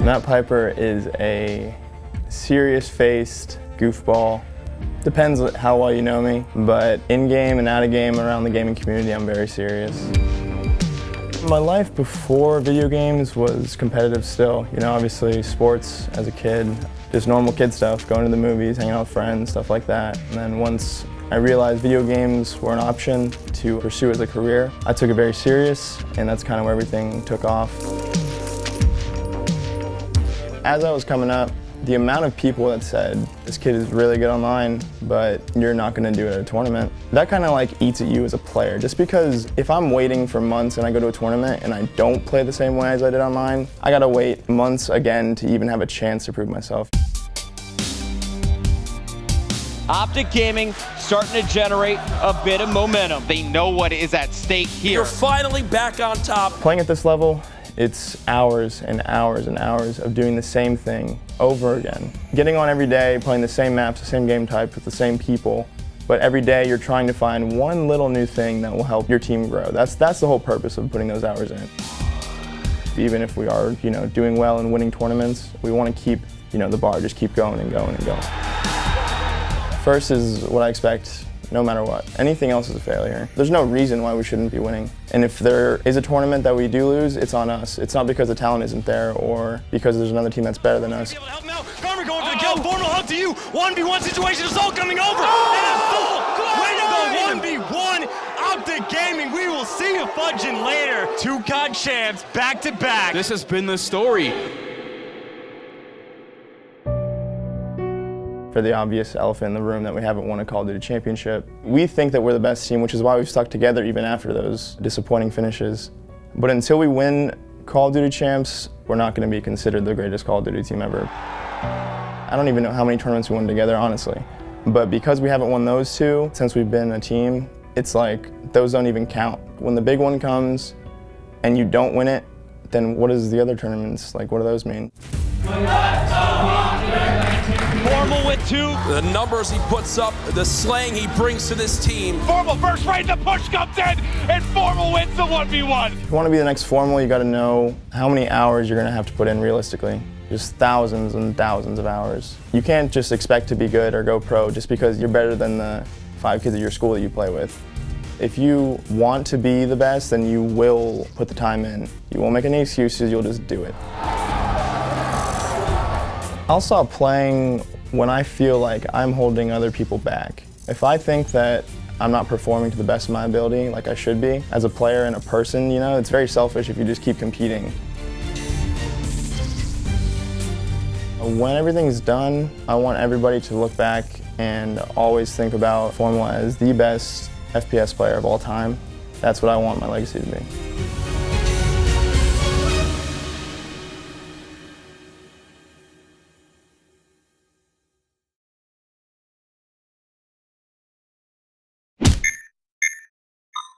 Matt Piper is a serious-faced goofball. Depends how well you know me, but in-game and out-of-game around the gaming community, I'm very serious. My life before video games was competitive still. You know, obviously sports as a kid, just normal kid stuff, going to the movies, hanging out with friends, stuff like that. And then once I realized video games were an option to pursue as a career, I took it very serious, and that's kind of where everything took off. As I was coming up, the amount of people that said, this kid is really good online, but you're not going to do it at a tournament, that kind of like eats at you as a player. Just because if I'm waiting for months and I go to a tournament and I don't play the same way as I did online, I got to wait months again to even have a chance to prove myself. OpTic Gaming starting to generate a bit of momentum. They know what is at stake here. You're finally back on top. Playing at this level, it's hours and hours and hours of doing the same thing over again. Getting on every day, playing the same maps, the same game types with the same people, but every day you're trying to find one little new thing that will help your team grow. That's the whole purpose of putting those hours in. Even if we are, doing well and winning tournaments, we want to keep, the bar, just keep going and going and going. First is what I expect, no matter what. Anything else is a failure. There's no reason why we shouldn't be winning. And if there is a tournament that we do lose, it's on us. It's not because the talent isn't there or because there's another team that's better than us. Help him out. Garmer going for the kill. FormaL up to you. 1v1 situation. It's all coming over. And it's full. Way to go. 1v1. OpTic Gaming. We will see you fudging later. Two COD champs back to back. This has been the story. For the obvious elephant in the room that we haven't won a Call of Duty championship. We think that we're the best team, which is why we've stuck together even after those disappointing finishes. But until we win Call of Duty champs, we're not going to be considered the greatest Call of Duty team ever. I don't even know how many tournaments we won together, honestly. But because we haven't won those two since we've been a team, it's like those don't even count. When the big one comes and you don't win it, then what is the other tournaments, like what do those mean? FormaL with two. The numbers he puts up, the slang he brings to this team. FormaL first right, the push comes in, and FormaL wins the 1v1. If you want to be the next FormaL, you got to know how many hours you're going to have to put in realistically. Just thousands and thousands of hours. You can't just expect to be good or go pro just because you're better than the 5 kids at your school that you play with. If you want to be the best, then you will put the time in. You won't make any excuses, you'll just do it. I'll stop playing when I feel like I'm holding other people back. If I think that I'm not performing to the best of my ability like I should be, as a player and a person, it's very selfish if you just keep competing. When everything's done, I want everybody to look back and always think about FormaL as the best FPS player of all time. That's what I want my legacy to be.